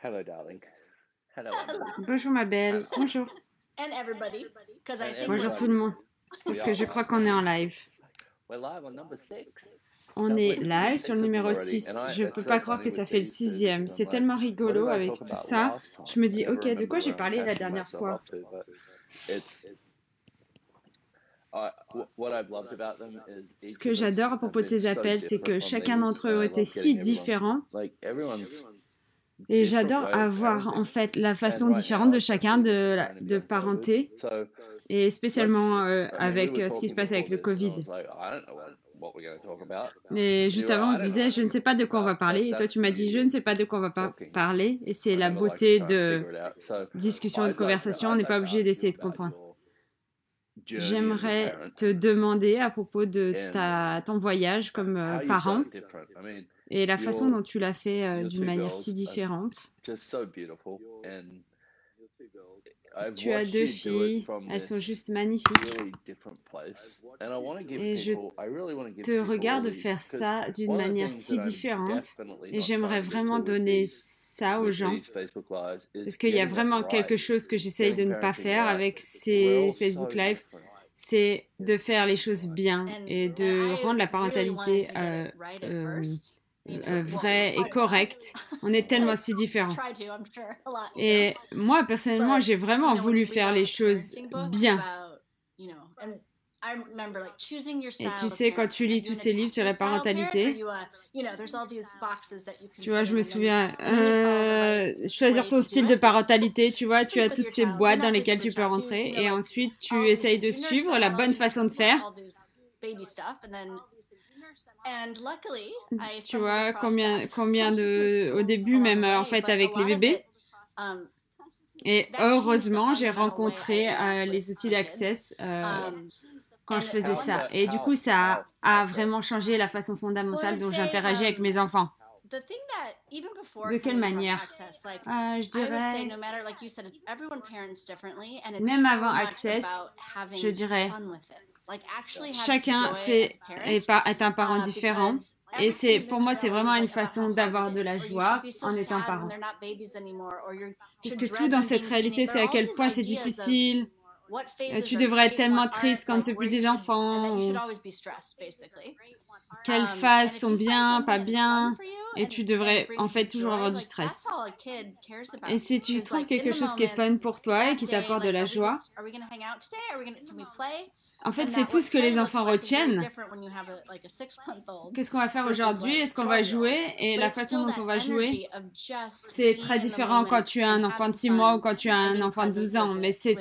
Hello, darling. Hello, Hello. Emily. Bonjour ma belle, Hello. bonjour. And everybody, because I And think Bonjour we're tout le monde. We Parce are que je live. crois qu'on est en live. We're live on number 6. On Can't est believe it's live six sur le of them numéro already. 6. And Je it's peux so pas croire funny que ça with fait le these two 6e. because C'est I'm like, tellement what did rigolo I avec talk tout about ça. last time? Je me I dis, never ok, de remember quoi j'ai parlé la catching dernière myself fois? up to, but it's what I've loved about them is Ce each que of us j'adore à have propos de been ces so appels, c'est different que on chacun these, d'entre and eux I était love si getting everyone's différent. like everyone's Et different j'adore way of avoir en parenting. fait la And façon right différente now, de chacun especially trying to be de on COVID. parenter. So Et spécialement I mean, we avec were ce qui se talking passe avec before le this, and I Covid. was like, I don't know what we're going to talk about. Et And you juste were avant, on like, se I don't know disait, what je we're ne sais going to pas de talk quoi on va about. parler. Et toi, That's tu m'as the dit, je beauty ne of sais pas de quoi on va talking. parler. Et c'est I la never like beauté trying to de figure it out. So discussion, de I'd conversation. On n'est like pas to obligé ask you d'essayer de about comprendre. your journey as a J'aimerais parent te demander à propos de and ton voyage comme how you've parent done it different. I mean, et la façon your dont tu l'as fait your d'une two manière girls si are différente. just so beautiful, and I've Tu as watched 2 you do it filles, from elles sont this juste magnifiques. really different place. And I want to give Et je people, I really want to give te people all regarde these faire because ça d'une one of the manière things si that I'm différente. definitely Et not j'aimerais trying to get vraiment to donner ça aux gens. Facebook lives is Parce qu'il y a getting it vraiment right, quelque chose que j'essaye de getting ne pas parenting faire right. avec We're ces all Facebook so Live. different. C'est de faire les choses bien et de I rendre la really wanted parentalité to get it right at first. vraie et correcte. On est tellement si différents. Try to, I'm sure, a lot. Et moi, personnellement, j'ai vraiment voulu when you faire read les all the choses parenting books bien. about, and I remember like choosing your Et style tu of sais, quand parenting. tu Are lis you tous an ces livres sur la attachment style parent, or parentalité, there's all these boxes that you can tu vois, put je in, me and then souviens, you follow the right choisir way ton to style do de it. parentalité, tu vois, tu as Sleep with toutes your ces child, do boîtes not dans sleep lesquelles with your tu peux child, rentrer, et like ensuite all tu these essayes things. de You nurse suivre them la while bonne you façon de do faire. all these baby stuff, and luckily I Tu stumbled vois, across that combien consciousness au tools début, along même the en way, fait but a avec les lot of bébés. it, Et that changed the heureusement, j'ai fundamental way I rencontré interact les with outils my kids. d'Access quand je And faisais How ça. so? Et du coup, ça How a so? vraiment changé la façon Well, I fondamentale would dont say j'interagis avec mes enfants. the thing that even before De quelle coming from manière? Access, like Je I would say dirais, no matter, like you said, everyone parents differently, and it's même so avant much Access, about je having dirais, fun with it. Like actually have chacun joy as a parent. est un parent différent. Et c'est, pour moi, c'est vraiment une façon d'avoir de la joie en étant parent. Parce que tout dans cette réalité, c'est à quel point c'est difficile. Tu devrais être tellement triste quand c'est plus des enfants. Ou quelles phases sont bien, pas bien. Et tu devrais en fait toujours avoir du stress. Et si tu trouves quelque chose qui est fun pour toi et qui t'apporte de la joie, en fait, c'est tout ce que les enfants retiennent. Qu'est-ce qu'on va faire aujourd'hui? Est-ce qu'on va jouer? Et la façon dont on va jouer, c'est très différent quand tu as un enfant de 6 mois ou quand tu as un enfant de 12 ans. Mais c'est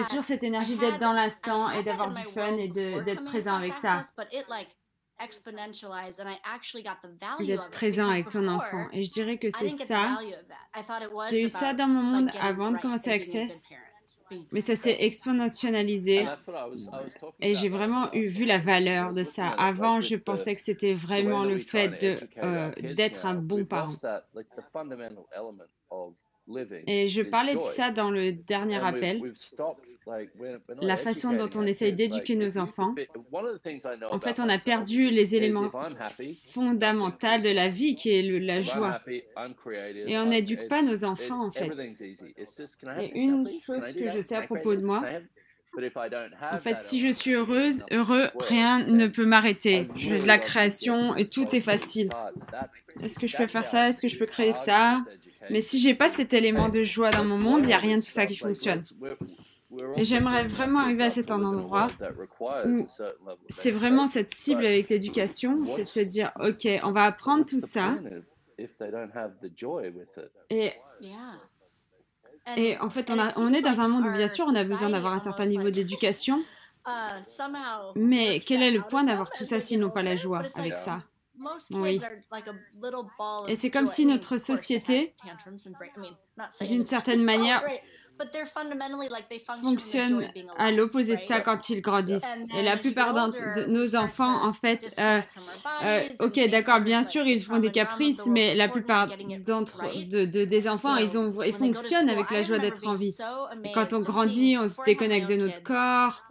toujours cette énergie d'être dans l'instant et d'avoir du fun et d'être présent avec ça. Et d'être présent avec ton enfant. Et je dirais que c'est ça. J'ai eu ça dans mon monde avant de commencer Access. Mais ça s'est exponentialisé et j'ai vraiment vu la valeur de ça. Avant, je pensais que c'était vraiment le fait d'être un bon parent. Et je parlais de ça dans le dernier appel, la façon dont on essaye d'éduquer nos enfants. En fait, on a perdu les éléments fondamentaux de la vie, qui est la joie. Et on n'éduque pas nos enfants, en fait. Et une chose que je sais à propos de moi, en fait, si je suis heureux, rien ne peut m'arrêter. J'ai de la création et tout est facile. Est-ce que je peux faire ça? Est-ce que je peux créer ça? Mais si j'ai pas cet élément de joie dans mon monde, il n'y a rien de tout ça qui fonctionne. Et j'aimerais vraiment arriver à cet endroit où c'est vraiment cette cible avec l'éducation, c'est de se dire, ok, on va apprendre tout ça. Et en fait, on est dans un monde où, bien sûr, on a besoin d'avoir un certain niveau d'éducation. Mais quel est le point d'avoir tout ça s'ils n'ont pas la joie avec ça? Oui. Et c'est comme si notre société, d'une certaine manière, fonctionne à l'opposé de ça quand ils grandissent. Et la plupart de nos enfants, en fait, ok, d'accord, bien sûr, ils font des caprices, mais la plupart des enfants, ils fonctionnent avec la joie d'être en vie. Et quand on grandit, on se déconnecte de notre corps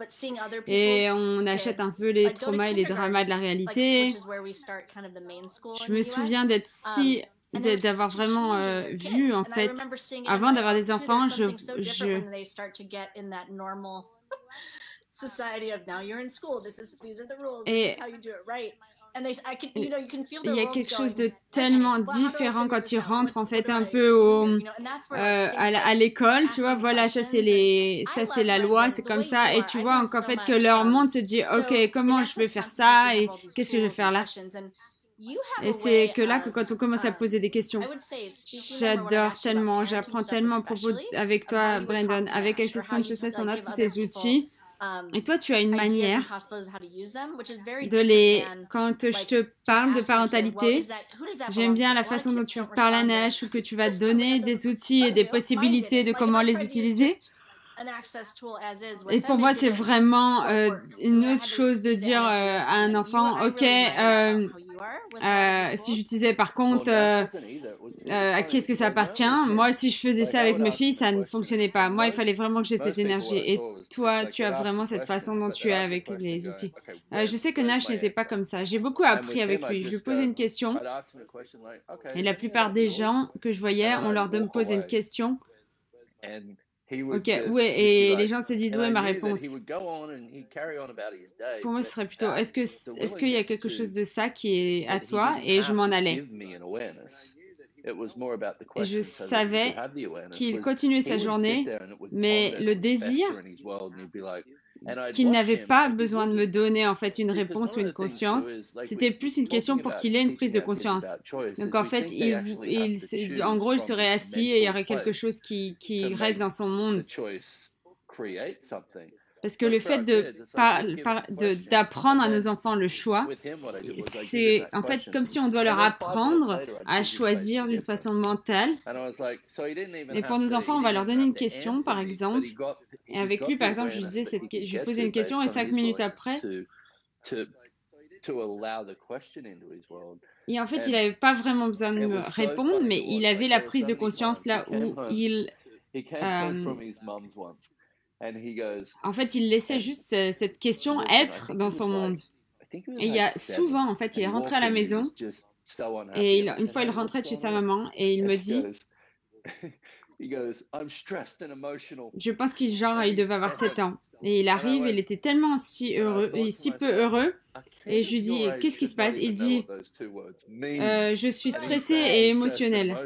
et on achète un peu les traumas et les dramas de la réalité. Je me souviens d'être si d'avoir vraiment vu, en fait, avant d'avoir des enfants, et il y a quelque chose de tellement différent quand ils rentrent, en fait, un peu à l'école, tu vois, voilà, ça c'est la loi, c'est comme ça, et tu vois qu'en fait que leur monde se dit, ok, comment je vais faire ça, et qu'est-ce que je vais faire là? Et c'est que là que quand on commence à poser des questions, j'adore tellement, j'apprends tellement à propos avec toi, Brandon, avec Access Consciousness, on a tous ces outils. Et toi, tu as une manière quand je te parle de parentalité, j'aime bien la façon dont tu parles à Nash ou que tu vas donner des outils et des possibilités de comment les utiliser. Et pour moi, c'est vraiment une autre chose de dire à un enfant, ok, si j'utilisais par contre à qui est-ce que ça appartient, moi si je faisais ça avec mes filles, ça ne fonctionnait pas. Moi, il fallait vraiment que j'ai cette énergie. Et toi, tu as vraiment cette façon dont tu es avec les outils. Je sais que Nash n'était pas comme ça. J'ai beaucoup appris avec lui. Je lui posais une question. Et la plupart des gens que je voyais, on leur posait une question. Ok, ouais, et les gens se disent, ouais, ma réponse. Pour moi, ce serait plutôt, est-ce qu'il y a quelque chose de ça qui est à toi? Et je m'en allais. Et je savais qu'il continuait sa journée, mais le désir qu'il n'avait pas besoin de me donner en fait une réponse ou une conscience, c'était plus une question pour qu'il ait une prise de conscience. Donc en fait, en gros, il serait assis et il y aurait quelque chose qui reste dans son monde. Parce que le fait d'apprendre à nos enfants le choix, c'est en fait comme si on doit leur apprendre à choisir d'une façon mentale. Et pour nos enfants, on va leur donner une question, par exemple. Et avec lui, par exemple, je lui posais une question et 5 minutes après, et en fait, il n'avait pas vraiment besoin de me répondre, mais il avait la prise de conscience là où en fait, il laissait juste cette question être dans son monde. Et il y a souvent, en fait, il est rentré à la maison et une fois, il rentrait de chez sa maman et il me dit, je pense qu'il devait avoir 7 ans. Et il arrive, il était tellement si peu heureux. Et je lui dis, qu'est-ce qui se passe? Il dit, je suis stressé et émotionnel.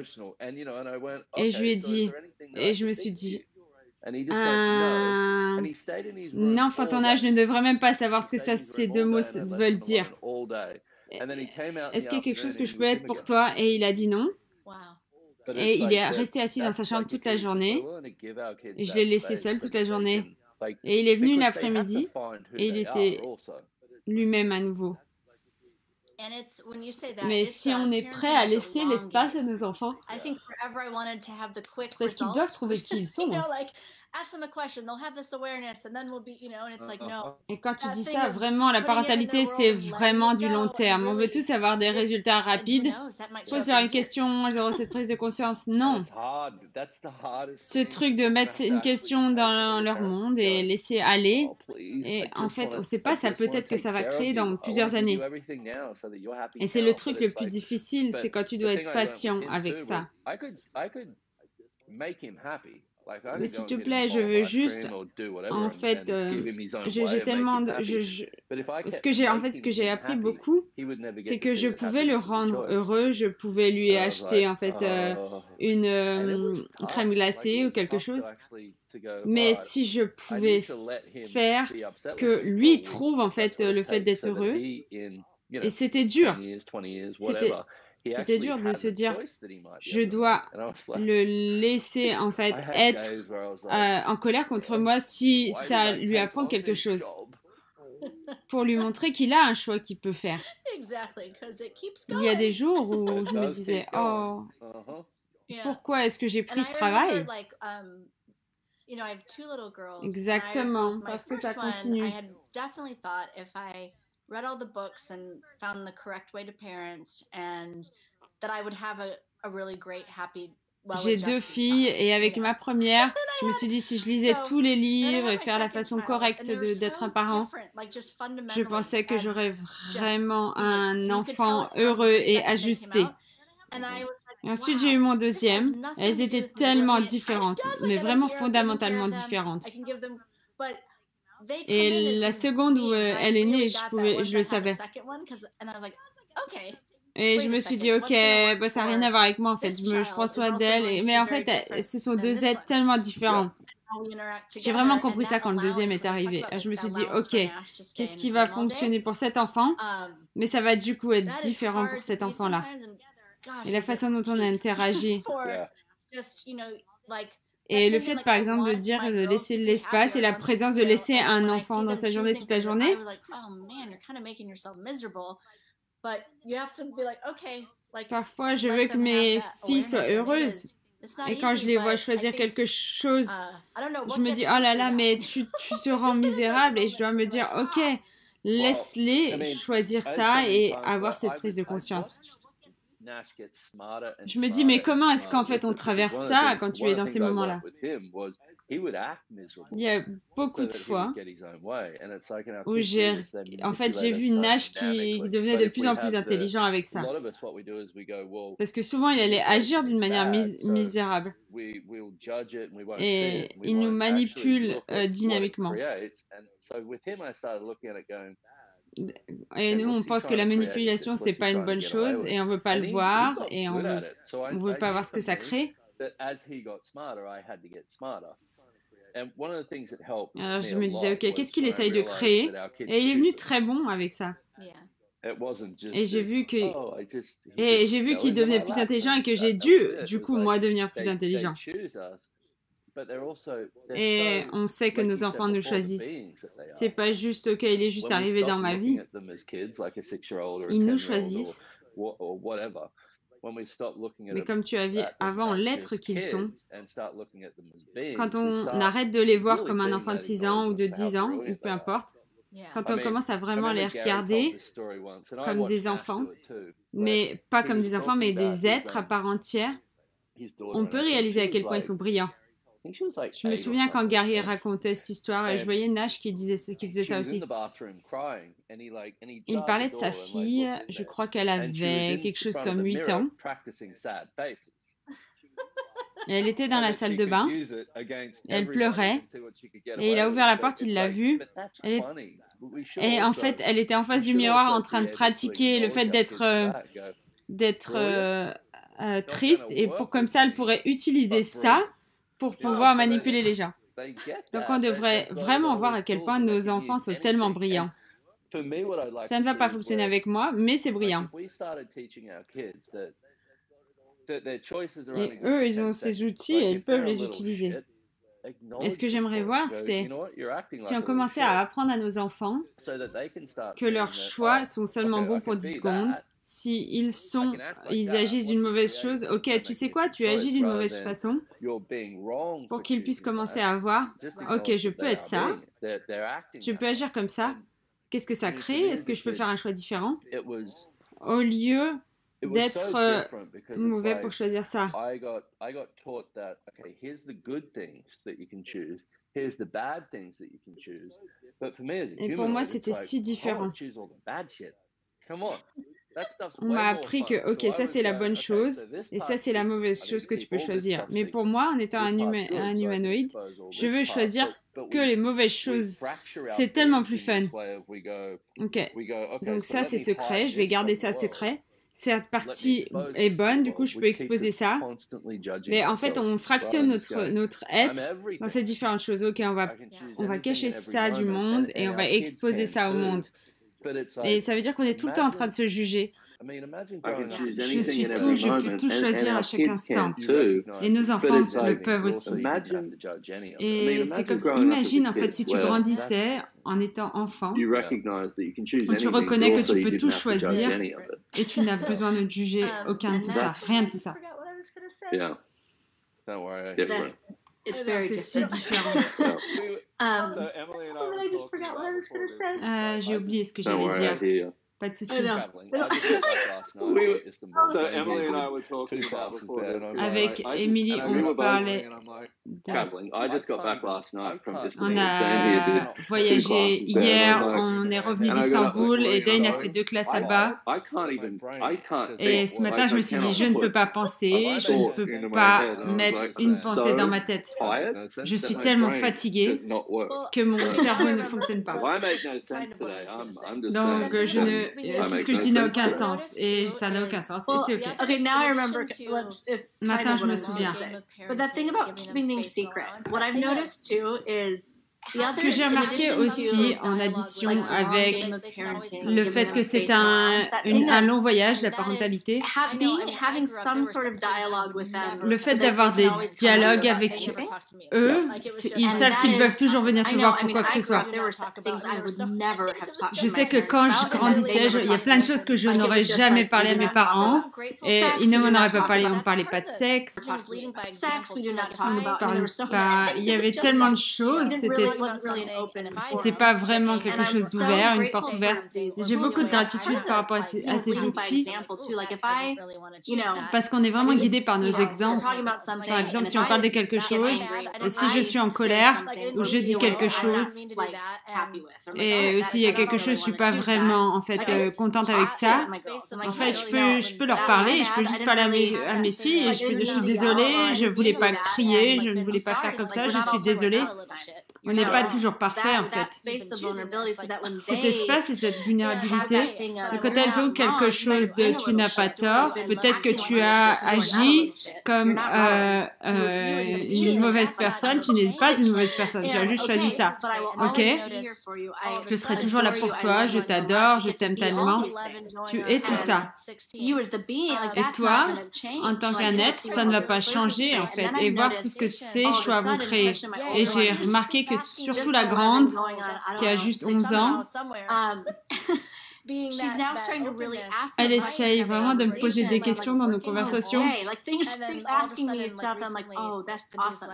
Et je lui ai dit, et je me suis dit, un enfant ton âge ne devrait même pas savoir ce que ces deux mots veulent dire. Est-ce qu'il y a quelque chose que je peux être pour toi? Et il a dit non. Et il est resté assis dans sa chambre toute la journée. Et je l'ai laissé seul toute la journée. Et il est venu l'après-midi et il était lui-même à nouveau. Mais si on est prêt à laisser l'espace à nos enfants, parce qu'ils doivent trouver qui ils sont. Et quand tu dis ça, vraiment, la parentalité, c'est vraiment du long terme. On veut tous avoir des résultats rapides. Pose-leur une question, ils auront cette prise de conscience. Non. Ce truc de mettre une question dans leur monde et laisser aller. Et en fait, on ne sait pas, ça peut-être que ça va créer dans plusieurs années. Et c'est le truc le plus difficile, c'est quand tu dois être patient avec ça. Mais s'il te plaît, je veux juste, en fait, j'ai tellement, ce que j'ai appris beaucoup, c'est que je pouvais le rendre heureux, je pouvais lui acheter en fait une crème glacée ou quelque chose, mais si je pouvais faire que lui trouve en fait le fait d'être heureux, et c'était dur, c'était dur de se dire, je dois le laisser en fait être en colère contre moi si ça lui apprend quelque chose, pour lui montrer qu'il a un choix qu'il peut faire. Il y a des jours où je me disais, oh, pourquoi est-ce que j'ai pris ce travail? Exactement, parce que ça continue. Read all the books and found the correct way to parent and that I would have a really great happy. J'ai 2 filles et avec ma première, je me suis dit si je lisais tous les livres et faire la façon correcte d'être un parent, je pensais que j'aurais vraiment un enfant heureux et ajusté. Et ensuite, j'ai eu mon deuxième. Elles étaient tellement différentes, mais vraiment fondamentalement différentes. Et la seconde où elle est née, je le savais. Et je me suis dit, ok, bah, ça n'a rien à voir avec moi en fait. Je prends soin d'elle. Mais en fait, ce sont deux êtres tellement différents. J'ai vraiment compris ça quand le deuxième est arrivé. Je me suis dit, ok, qu'est-ce qui va fonctionner pour cet enfant? Mais ça va du coup être différent pour cet enfant-là. Et la façon dont on a interagi. Et le fait, par exemple, de dire de laisser l'espace et la présence de laisser un enfant dans sa journée toute la journée. Parfois, je veux que mes filles soient heureuses. Et quand je les vois choisir quelque chose, je me dis, oh là là, mais tu te rends misérable. Et je dois me dire, ok, laisse-les choisir ça et avoir cette prise de conscience. Je me dis, mais comment est-ce qu'en fait on traverse ça quand tu es dans ces moments-là? Il y a beaucoup de fois où en fait, j'ai vu Nash qui devenait de plus en plus intelligent avec ça. Parce que souvent, il allait agir d'une manière misérable. Et il nous manipule dynamiquement. Et nous, on pense que la manipulation, c'est pas une bonne chose et on veut pas le voir et on veut pas voir ce que ça crée. Alors je me disais, ok, qu'est-ce qu'il essaye de créer? Et il est venu très bon avec ça. Et j'ai vu qu'il devenait plus intelligent et que j'ai dû, du coup, moi, devenir plus intelligent. Et on sait que nos enfants nous choisissent. C'est pas juste, ok, il est juste arrivé dans ma vie. Ils nous choisissent. Mais comme tu as vu avant, l'être qu'ils sont, quand on arrête de les voir comme un enfant de 6 ans ou de 10 ans, ou peu importe, quand on commence à vraiment les regarder comme des enfants, mais pas comme des enfants, mais des êtres à part entière, on peut réaliser à quel point ils sont brillants. Je me souviens quand Gary racontait cette histoire, et je voyais Nash qui faisait ça aussi. Il parlait de sa fille, je crois qu'elle avait quelque chose comme 8 ans. Et elle était dans la salle de bain, elle pleurait, et il a ouvert la porte, il l'a vue. Et en fait, elle était en face du miroir en train de pratiquer le fait d'être triste, et comme ça, elle pourrait utiliser ça pour pouvoir manipuler les gens. Donc on devrait vraiment voir à quel point nos enfants sont tellement brillants. Ça ne va pas fonctionner avec moi, mais c'est brillant. Et eux, ils ont ces outils et ils peuvent les utiliser. Et ce que j'aimerais voir, c'est si on commençait à apprendre à nos enfants que leurs choix sont seulement bons pour 10 secondes. Si ils agissent d'une mauvaise chose, ok, tu sais quoi, tu agis d'une mauvaise façon, pour qu'ils puissent commencer à voir, ok, je peux être ça, je peux agir comme ça, qu'est-ce que ça crée, est-ce que je peux faire un choix différent, au lieu d'être mauvais pour choisir ça. Et pour moi, c'était si différent. On m'a appris que, ok, ça c'est la bonne chose et ça c'est la mauvaise chose que tu peux choisir. Mais pour moi, en étant un humanoïde, je veux choisir que les mauvaises choses. C'est tellement plus fun. Ok, donc ça c'est secret, je vais garder ça secret. Cette partie est bonne, du coup je peux exposer ça. Mais en fait, on fractionne notre être dans ces différentes choses. Ok, on va cacher ça du monde et on va exposer ça au monde. Et ça veut dire qu'on est tout le temps en train de se juger. Je suis tout, je peux tout choisir à chaque instant. Et nos enfants le peuvent aussi. Et c'est comme ça. Imagine en fait si tu grandissais en étant enfant, où tu reconnais que tu peux tout choisir et tu n'as besoin de juger aucun de tout ça, rien de tout ça. C'est si différent. J'ai oublié ce que j'allais dire. Pas de souci. Avec Emily, on parlait on a voyagé hier, on est revenu d'Istanbul et Dane a fait 2 classes là-bas. Et ce matin, je me suis dit, je ne peux pas penser, je ne peux pas mettre une pensée dans ma tête. Je suis tellement fatiguée que mon cerveau ne fonctionne pas. Donc, tout ce que je dis n'a aucun sens et ça n'a aucun sens et c'est ok. Maintenant, je me souviens. Ce que j'ai remarqué aussi en addition avec le fait que c'est un long voyage, la parentalité, le fait d'avoir des dialogues avec eux, ils savent qu'ils peuvent toujours venir te voir pour quoi que ce soit. Je sais que quand je grandissais, il y a plein de choses que je n'aurais jamais parlé à mes parents et ils ne m'en auraient pas parlé. On ne parlait pas de sexe, on ne parlait pas. Il y avait tellement de choses, c'était pas vraiment quelque chose d'ouvert, une porte ouverte. J'ai beaucoup de gratitude par rapport à ces outils parce qu'on est vraiment guidé par nos exemples. Par exemple, si on parle de quelque chose et si je suis en colère ou je dis quelque chose et aussi il y a quelque chose je suis pas vraiment en fait contente avec ça, en fait je peux leur parler, je peux juste parler à mes filles et je suis désolée, je voulais pas crier, je ne voulais pas faire comme ça, je suis désolée. On n'est pas toujours parfait en fait. Cet espace et cette vulnérabilité, quand elles ont quelque chose de tu n'as pas tort, peut-être que tu as agi comme une mauvaise personne, tu n'es pas une mauvaise personne, tu as juste choisi ça. Ok, je serai toujours là pour toi, je t'adore, je t'aime tellement, tu es tout ça. Et toi, en tant qu'un être, ça ne va pas changer en fait. Et voir tout ce que ces choix vont créer. Et j'ai remarqué que surtout la grande, qui a juste 11 ans, elle essaye vraiment de me poser des questions dans nos conversations.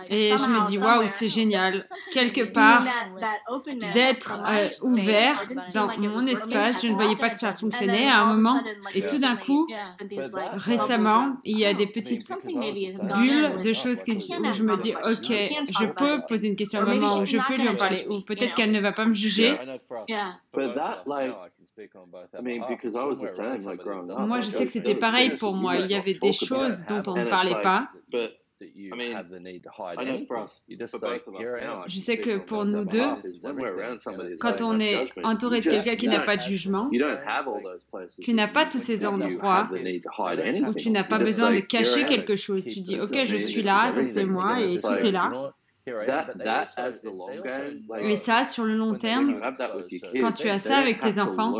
Et je me dis, waouh, c'est génial. Quelque part, d'être ouvert dans mon espace. Je ne voyais pas que ça fonctionnait à un moment. Et tout d'un coup, récemment, il y a des petites bulles de choses où je me dis, ok, je peux poser une question à maman, ou je peux lui en parler, ou peut-être qu'elle ne va pas me juger. Moi, je sais que c'était pareil pour moi. Il y avait des choses dont on ne parlait pas. Je sais que pour nous deux, quand on est entouré de quelqu'un qui n'a pas de jugement, tu n'as pas tous ces endroits où tu n'as pas besoin de cacher quelque chose. Tu dis, ok, je suis là, ça c'est moi, et tout est là. Et ça, sur le long terme, quand tu as ça avec tes enfants,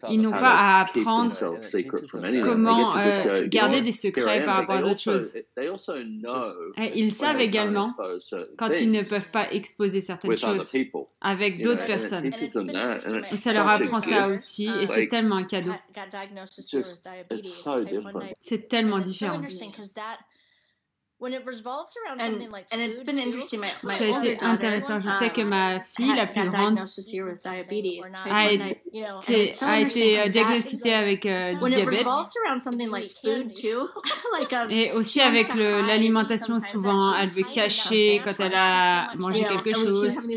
ils n'ont pas à apprendre comment garder des secrets par rapport à d'autres choses. Et ils savent également quand ils ne peuvent pas exposer certaines choses avec d'autres personnes. Et ça leur apprend ça aussi, et c'est tellement un cadeau. C'est tellement différent. Ça a été intéressant. Je sais que ma fille, la plus grande, a été diagnostiquée avec du diabète. Et aussi avec l'alimentation, souvent, elle veut cacher quand elle a mangé quelque chose.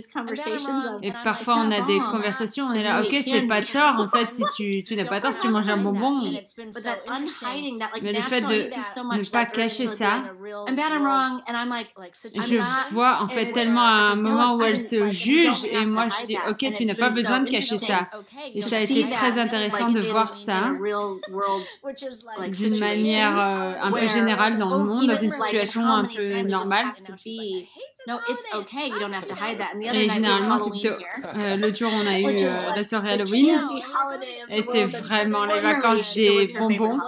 Et parfois, on a des conversations, on est là, ok, c'est pas tort, en fait, si tu n'as pas tort si tu manges un bonbon. Mais le fait de ne pas cacher ça, je vois en fait tellement un moment où elle se juge et moi je dis ok, tu n'as pas besoin de cacher ça. Et ça a été très intéressant de voir ça d'une manière un peu générale dans le monde, dans une situation un peu normale. Et généralement, c'est plutôt l'autre jour, on a eu la soirée Halloween et c'est vraiment les vacances des bonbons.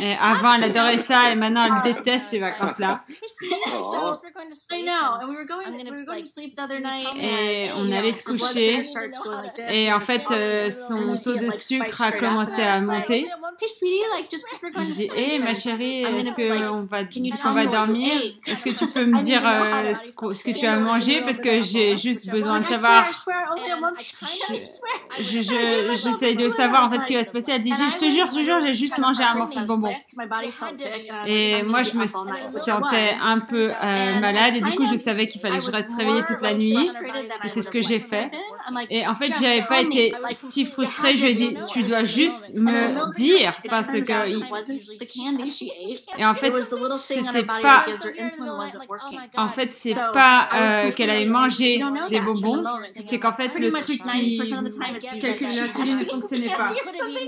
Et avant, elle adorait ça et maintenant, elle déteste ces vacances-là. Et on allait se coucher et en fait, son taux de sucre a commencé à monter. Je dis, hé, ma chérie, est-ce qu'on va dormir? Est-ce que tu peux me dire ce que tu as mangé parce que j'ai juste besoin de savoir. J'essaie de savoir en fait ce qui va se passer. Elle dit, je te jure, j'ai juste mangé un morceau de bonbon. Et moi, je me sentais un peu malade et du coup, je savais qu'il fallait que je reste réveillée toute la nuit. Et c'est ce que j'ai fait. Et en fait, j'avais pas été si frustrée. Je lui ai dit, tu dois juste me dire parce que. Et en fait, c'était pas. En fait, c'est pas qu'elle allait manger des bonbons. C'est qu'en fait, le truc qui calcule l'insuline ne fonctionnait pas.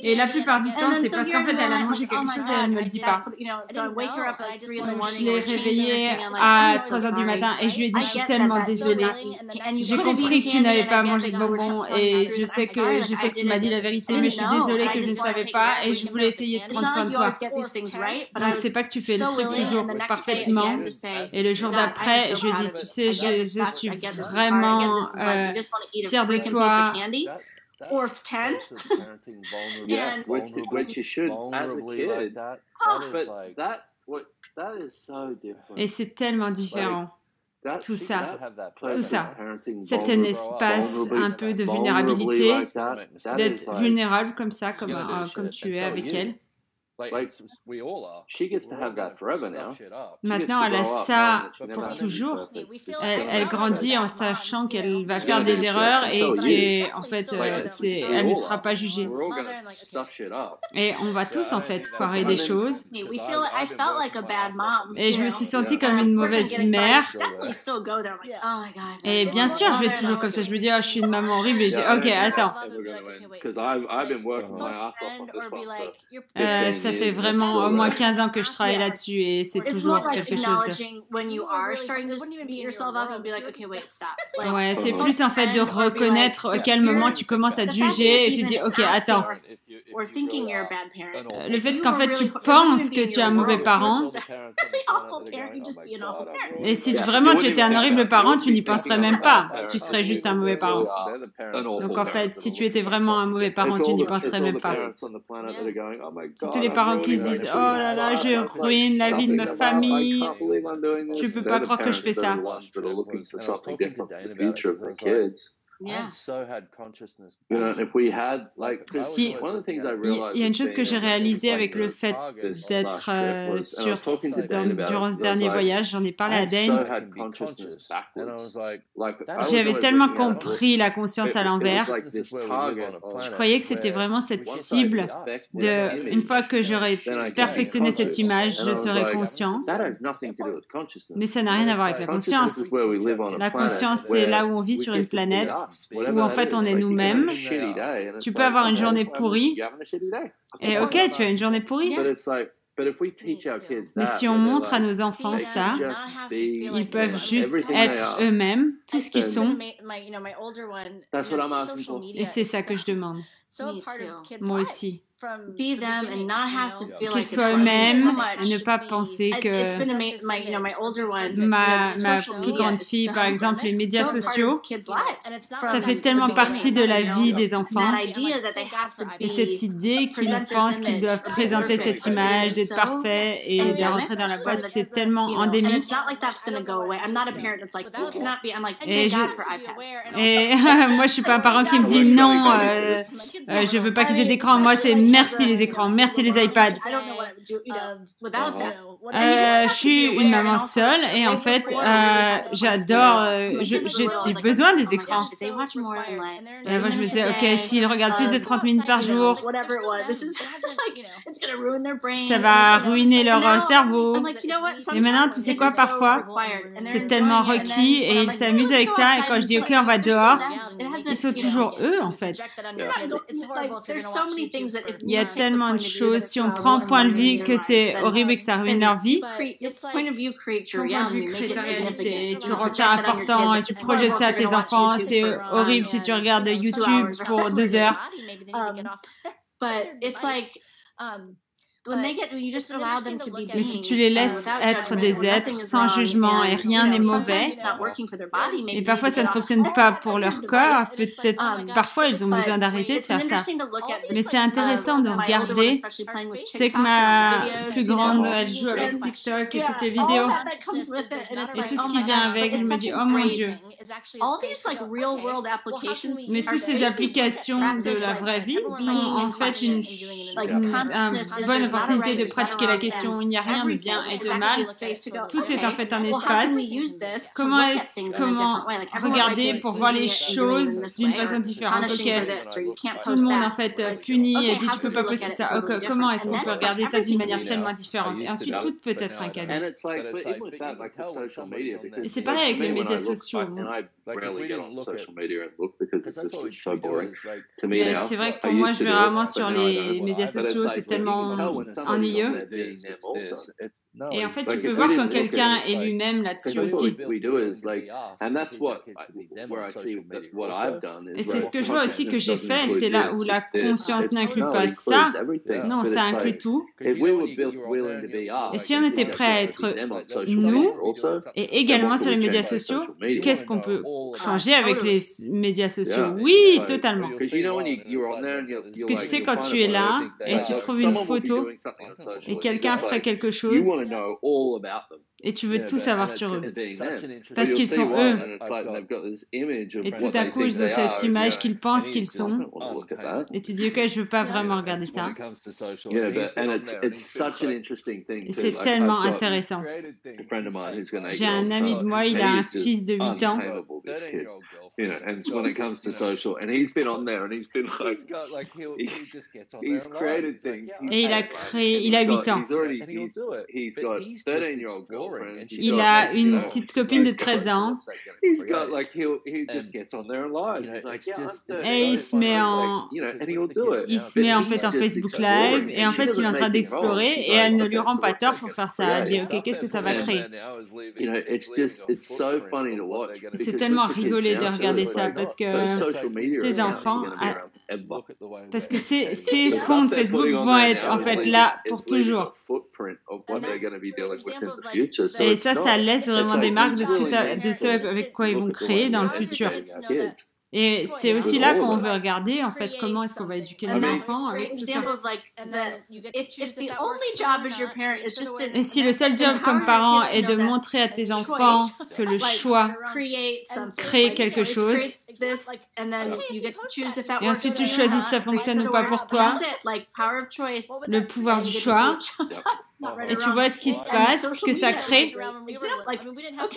Et la plupart du temps, c'est parce qu'en fait, elle a mangé quelque chose et elle me le dit pas. Je l'ai réveillée à 3h du matin et je lui ai dit, je suis tellement désolée. J'ai compris que tu n'avais pas mangé de bonbons et je sais que tu m'as dit la vérité, mais je suis désolée que je ne savais pas et je voulais essayer de prendre soin de toi. Donc, c'est pas que tu fais le truc toujours parfaitement. Et le jour d'après, je lui ai dit, tu sais, je suis vraiment fière de toi. Or 10. Yeah, which you should as a kid. But that is so different. Et c'est tellement différent. Tout ça. C'est un espace un peu de vulnérabilité, d'être vulnérable comme ça, comme tu es avec elle. Maintenant, elle a ça pour toujours. Elle grandit en sachant qu'elle va faire des erreurs et qu'en fait, elle ne sera pas jugée. Et on va tous, en fait, foirer des choses. Et je me suis sentie comme une mauvaise mère. Et bien sûr, je vais toujours comme ça. Je me dis, oh, je suis une maman horrible. Et je dis, ok, attends. Ça fait vraiment au moins 15 ans que je travaille là-dessus et c'est toujours quelque chose. Ouais, c'est plus en fait de reconnaître à quel moment tu commences à te juger et tu dis, ok, attends. Le fait qu'en fait tu penses que tu es un mauvais parent. Et si vraiment tu étais un horrible parent, tu n'y penserais même pas. Tu serais juste un mauvais parent. Donc en fait, si tu étais vraiment un mauvais parent, tu n'y penserais même pas. C'est tous les parents qui se disent, oh là là, je ruine la vie de ma famille. Tu peux pas croire que je fais ça. Si, il y a une chose que j'ai réalisée avec le fait d'être durant ce dernier voyage, j'en ai parlé à Dane. J'avais tellement compris la conscience à l'envers. Je croyais que c'était vraiment cette cible de, une fois que j'aurais perfectionné cette image, je serais conscient. Mais ça n'a rien à voir avec la conscience. La conscience, c'est là où on vit sur une planète où en fait on est nous-mêmes. Tu peux avoir une journée pourrie et ok, tu as une journée pourrie. Mais si on montre à nos enfants ça, ils peuvent juste être eux-mêmes, tout ce qu'ils sont. Et c'est ça que je demande. Moi aussi. Qu'ils soient eux-mêmes et ne pas penser que ma plus grande fille, par exemple, les médias sociaux, ça fait tellement partie de la vie des enfants. Et cette idée qu'ils pensent qu'ils doivent présenter cette image, d'être parfait et de rentrer dans la boîte, c'est tellement endémique. Et moi, je suis pas un parent qui me dit non, je veux pas qu'ils aient d'écran. Moi, c'est merci les écrans, merci les iPads. Je suis une maman seule et en fait, j'adore, j'ai besoin des écrans. Et moi, je me disais, ok, s'ils regardent plus de 30 minutes par jour, ça va ruiner leur cerveau. Et maintenant, tu sais quoi, parfois, c'est tellement requis et ils s'amusent avec ça. Et quand je dis, ok, on va dehors, ils sont toujours eux, en fait. Il y a tellement de choses. Si on prend point de vue que c'est horrible et que ça ruine leur vie, ton point de vue crée ta réalité. Tu rends ça important et tu projettes ça à tes enfants. C'est horrible si tu regardes YouTube pour 2 heures. Mais si tu les laisses être des êtres sans jugement et rien n'est mauvais, et parfois ça ne fonctionne pas pour leur corps, peut-être parfois ils ont besoin d'arrêter de faire ça. Mais c'est intéressant de regarder. Je sais que ma plus grande, elle joue avec TikTok et toutes les vidéos. Et tout ce qui vient avec, je me dis, oh mon Dieu. Mais toutes ces applications de la vraie vie sont en fait une bonne opportunité de pratiquer la question. Il n'y a rien de bien et de mal. Tout est en fait un espace. Comment regarder pour voir les choses d'une façon différente? Ok, tout le monde en fait punit et dit tu peux pas poster ça. Okay, comment est-ce qu'on peut regarder ça d'une manière tellement différente? Et ensuite tout peut être un cadeau. Et c'est pareil avec les médias sociaux. Mais c'est vrai que pour moi, je vais rarement sur les médias sociaux, c'est tellement ennuyeux. Et en fait, tu peux voir quand quelqu'un est lui-même là-dessus aussi. Et c'est ce que je vois aussi que j'ai fait, c'est là où la conscience n'inclut pas ça. Non, ça inclut tout. Et si on était prêt à être nous, et également sur les médias sociaux, qu'est-ce qu'on peut changer avec les médias sociaux? Oui, totalement. Parce que tu sais, quand tu es là et tu trouves une photo et quelqu'un ferait quelque chose et tu veux tout savoir sur eux parce qu'ils sont eux. Et tout à coup, ils ont cette image qu'ils pensent qu'ils sont. Et tu dis, ok, je veux pas vraiment regarder ça. Et c'est tellement intéressant. J'ai un ami de moi, il a un fils de 8 ans. Et il a 8 ans. Il a une petite copine de 13 ans. Et il se met en fait en Facebook Live. Et en fait, il est en train d'explorer. Et elle ne lui rend pas tort pour faire ça. Elle dit, ok, qu'est-ce que ça va créer? C'est tellement rigolé de regarder ça parce que ces enfants, parce que ces comptes Facebook vont être en fait là pour toujours. Et ça laisse vraiment des marques de ce avec quoi ils vont créer dans le futur. Et c'est aussi là qu'on veut regarder, en fait, comment est-ce qu'on va éduquer nos enfants avec tout ça. Et si le seul job comme parent est de montrer à tes enfants que le choix crée quelque chose, et ensuite tu choisis si ça fonctionne ou pas pour toi, le pouvoir du choix, et tu vois ce qui se passe, ce que ça crée.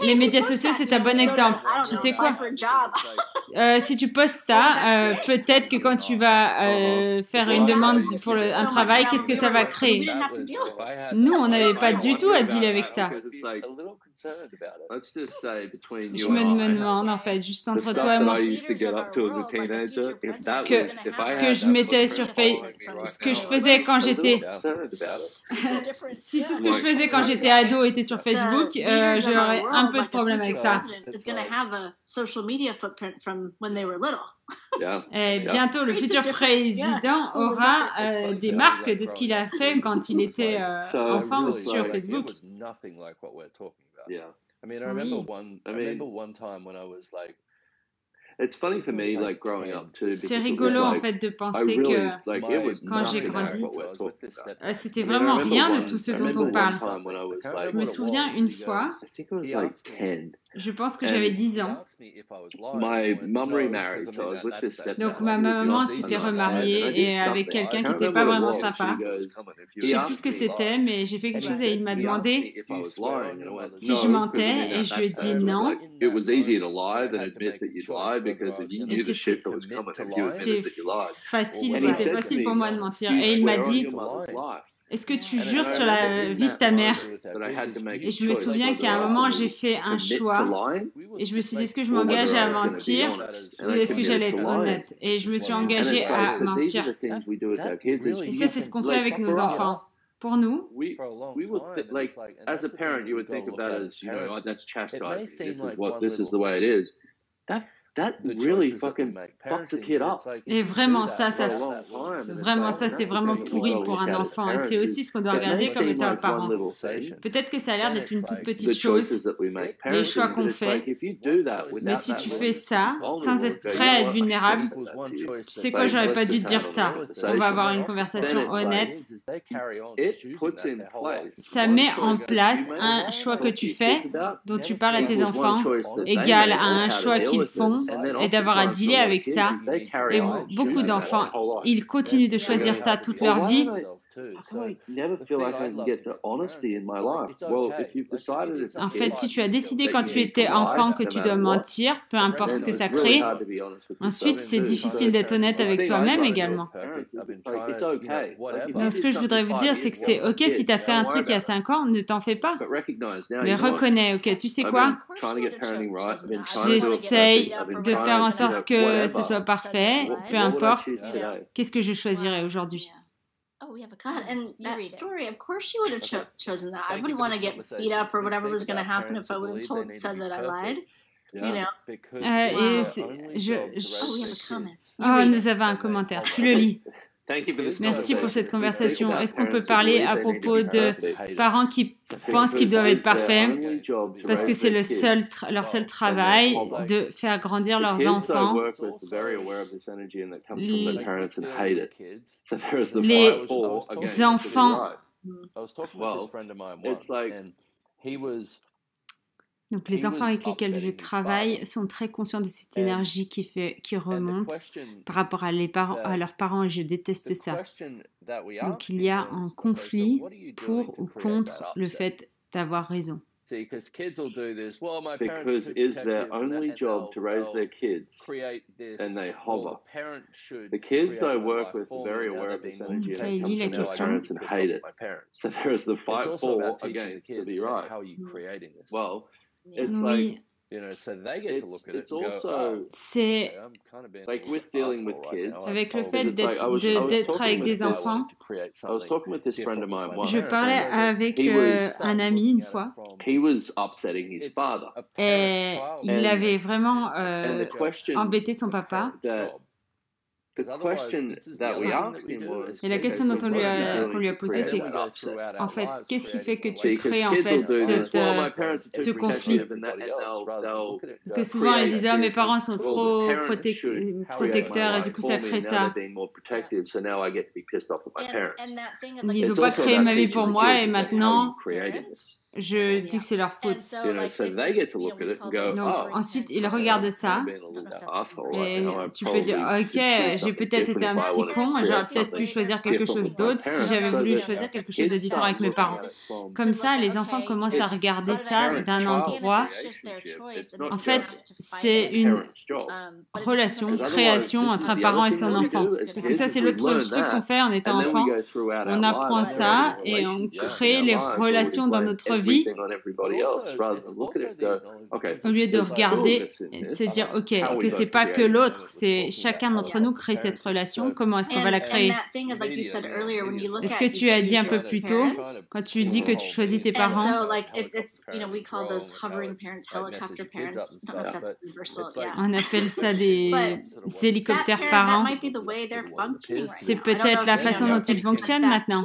Les médias sociaux, c'est un bon exemple. Tu sais quoi? Si tu postes ça, peut-être que quand tu vas faire une demande pour un travail, qu'est-ce que ça va créer? Nous, on n'avait pas du tout à dealer avec ça. Je me demande, en fait, juste entre toi et moi, ce que je mettais sur Facebook, ce que je faisais quand j'étais... Si tout ce que je faisais quand j'étais ado était sur Facebook, j'aurais un peu de problème avec ça. Et bientôt, le futur président aura des marques de ce qu'il a fait quand il était enfant sur Facebook. C'est rigolo en fait de penser que quand j'ai grandi, c'était vraiment rien de tout ce dont on parle. Je me souviens une fois, je pense que j'avais 10 ans. Donc ma maman s'était remariée et avec quelqu'un qui n'était pas vraiment sympa. Je ne sais plus ce que c'était, mais j'ai fait quelque chose et il m'a demandé si je mentais et je lui ai dit non. C'était facile pour moi de mentir. Et il m'a dit, est-ce que tu jures sur la vie de ta mère? Et je me souviens qu'à un moment, j'ai fait un choix. Et je me suis dit, est-ce que je m'engage à mentir ou est-ce que j'allais être honnête? Et je me suis engagée à mentir. Et ça, c'est ce qu'on fait avec nos enfants. Pour nous, that really fucking fucks the kid up. Et vraiment, ça c'est vraiment pourri pour un enfant. Et c'est aussi ce qu'on doit regarder comme étant un parent. Peut-être que ça a l'air d'être une toute petite chose, les choix qu'on fait. Mais si tu fais ça sans être prêt à être vulnérable, tu sais quoi, j'aurais pas dû te dire ça. On va avoir une conversation honnête. Ça met en place un choix que tu fais, dont tu parles à tes enfants, égal à un choix qu'ils font, et d'avoir à dealer avec ça. Et beaucoup d'enfants, ils continuent de choisir ça toute leur vie. En fait, si tu as décidé quand tu étais enfant que tu dois mentir, peu importe ce que ça crée, ensuite c'est difficile d'être honnête avec toi-même également. Donc ce que je voudrais vous dire, c'est que c'est ok si tu as fait un truc il y a 5 ans, ne t'en fais pas. Mais reconnais, ok, tu sais quoi? J'essaye de faire en sorte que ce soit parfait, peu importe. Qu'est-ce que je choisirais aujourd'hui? Oh, we have a God, and that story, of course she would have chosen that. I wouldn't want to get beat up or whatever was going to happen if I would have said that I lied. You know? Nous avons un commentaire. Tu le lis. Merci pour cette conversation. Est-ce qu'on peut parler à propos de parents qui pensent qu'ils doivent être parfaits parce que c'est leur seul travail de faire grandir leurs enfants? Les enfants. Donc les enfants avec lesquels je travaille sont très conscients de cette énergie qui remonte par rapport à leurs parents et je déteste ça. Donc il y a un conflit pour ou contre le fait d'avoir raison. Because it's their only job to raise their kids and they hover. The kids I work with are very aware of this energy and it comes from their parents and hate it. So there's the fight for against to be right. Well, it's like, it's also like with dealing with kids. Avec le fait d'être avec des enfants, je parlais avec un ami une fois et il avait vraiment embêté son papa. Et la question qu'on lui a posée, c'est en fait, qu'est-ce qui fait que tu crées en fait ce conflit? Parce que souvent, ils disent, mes parents sont trop protecteurs et du coup, ça crée ça. Ils n'ont pas créé ma vie pour moi et maintenant, je dis que c'est leur faute. Donc, ensuite, ils regardent ça et tu peux dire, ok, j'ai peut-être été un petit con, j'aurais peut-être pu choisir quelque chose d'autre si j'avais voulu choisir quelque chose de différent avec mes parents. Comme ça, les enfants commencent à regarder ça d'un endroit. En fait, c'est une création entre un parent et son enfant. Parce que ça, c'est l'autre truc qu'on fait en étant enfant. On apprend ça et on crée les relations dans notre vie. Au lieu de regarder et de se dire, ok, que c'est pas que l'autre, c'est chacun d'entre nous crée cette relation. Comment est-ce qu'on va la créer? Est-ce que tu as dit un peu plus tôt, quand tu dis que tu choisis tes parents? On appelle ça des hélicoptères parents. C'est peut-être la façon dont ils fonctionnent maintenant.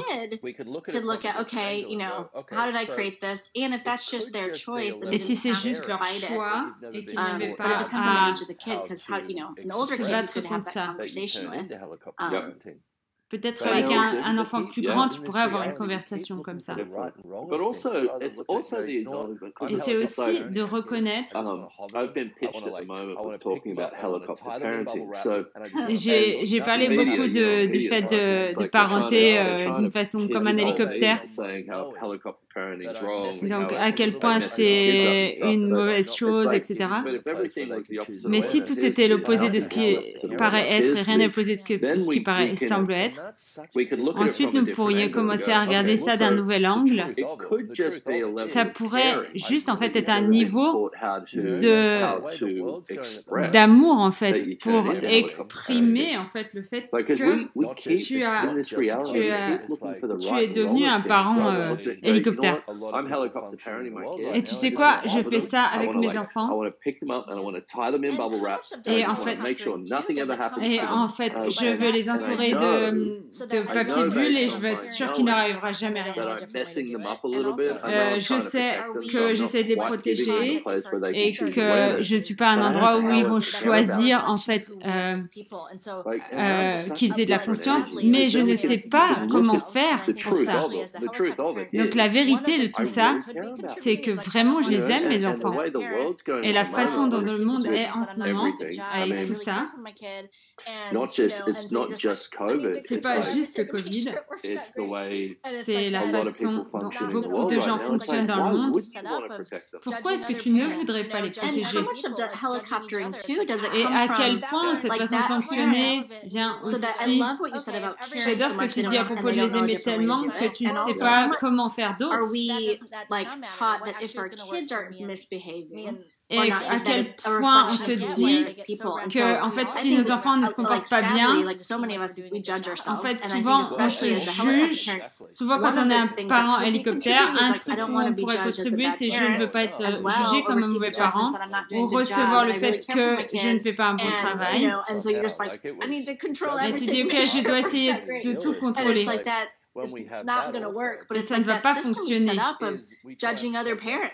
Et si c'est juste leur choix et qu'ils n'avaient pas à se battre contre ça. Peut-être avec un enfant plus grand, tu pourrais avoir une conversation comme ça. Et c'est aussi de reconnaître. J'ai parlé beaucoup du fait de parenter d'une façon comme un hélicoptère. Donc, à quel point c'est une mauvaise chose, etc. Mais si tout était l'opposé de ce qui paraît être et rien n'est l'opposé de ce qui semble être, Ensuite, nous pourrions commencer à regarder ça d'un nouvel angle. Ça pourrait juste, en fait, être un niveau d'amour, en fait, pour exprimer, en fait, le fait que tu es devenu un parent hélicoptère. Et tu sais quoi, je fais ça avec mes enfants. Et en fait, je veux les entourer de papier bulle et je veux être sûre qu'il n'arrivera jamais rien. Je sais que j'essaie de les protéger et que je ne suis pas à un endroit où ils vont choisir, en fait, qu'ils aient de la conscience, mais je ne sais pas comment faire pour ça. Donc la vérité de tout ça, c'est que vraiment je les aime, mes enfants. Et la façon dont le monde est en ce moment, avec tout ça, c'est pas juste le Covid, c'est la façon dont beaucoup de gens fonctionnent dans le monde. Pourquoi est-ce que tu ne voudrais pas les protéger? Et à quel point cette façon de fonctionner vient aussi... J'adore ce que tu dis à propos de les aimer tellement que tu ne sais pas comment faire d'autre. Et à quel point on se dit que, en fait, si nos enfants ne se comportent pas bien, en fait, souvent, on se juge. Souvent, quand on est un parent hélicoptère, un truc où on pourrait contribuer, c'est je ne veux pas être jugé comme un mauvais parent ou recevoir le fait que je ne fais pas un bon travail. Et tu dis, OK, je dois essayer de tout contrôler. Et ça ne va pas fonctionner.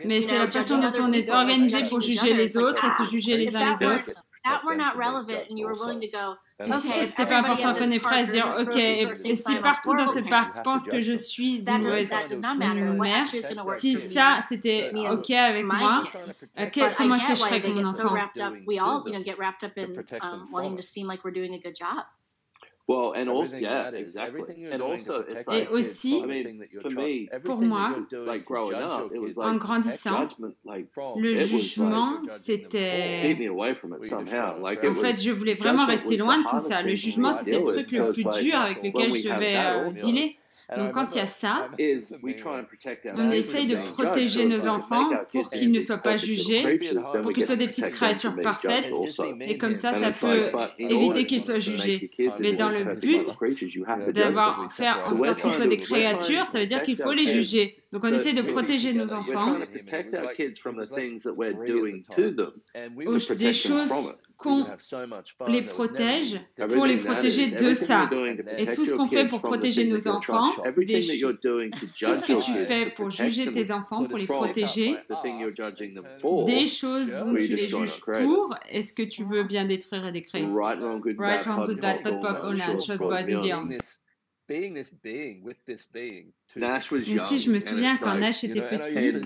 Mais c'est la façon dont on est organisé pour juger les autres et se juger les uns les autres. Et si ça, c'était pas important qu'on est prêt à se dire, OK, et si partout dans ce parc pense que je suis une mauvaise mère, si ça, c'était OK avec moi, comment est-ce que je ferais avec mon enfant? Well, and also, yeah, exactly. And also, it's like, et aussi, pour moi, en grandissant, le jugement, c'était... En fait, je voulais vraiment rester loin de tout ça. Le jugement, c'était le truc le plus dur avec lequel je devais dealer. Donc quand il y a ça, on essaye de protéger nos enfants pour qu'ils ne soient pas jugés, pour qu'ils soient des petites créatures parfaites, et comme ça peut éviter qu'ils soient jugés. Mais dans le but faire en sorte qu'ils soient des créatures, ça veut dire qu'il faut les juger. Donc on essaie de protéger nos enfants des choses qu'on les protège pour les protéger de ça. Et tout ce qu'on fait pour protéger nos enfants, tout ce que tu fais pour juger tes enfants, pour les protéger, des choses dont tu les juges pour, est-ce que tu veux bien détruire et décrire? Right, wrong, good, bad, POD, all choses, boys and beyond. Ici, je me souviens quand Nash était petit,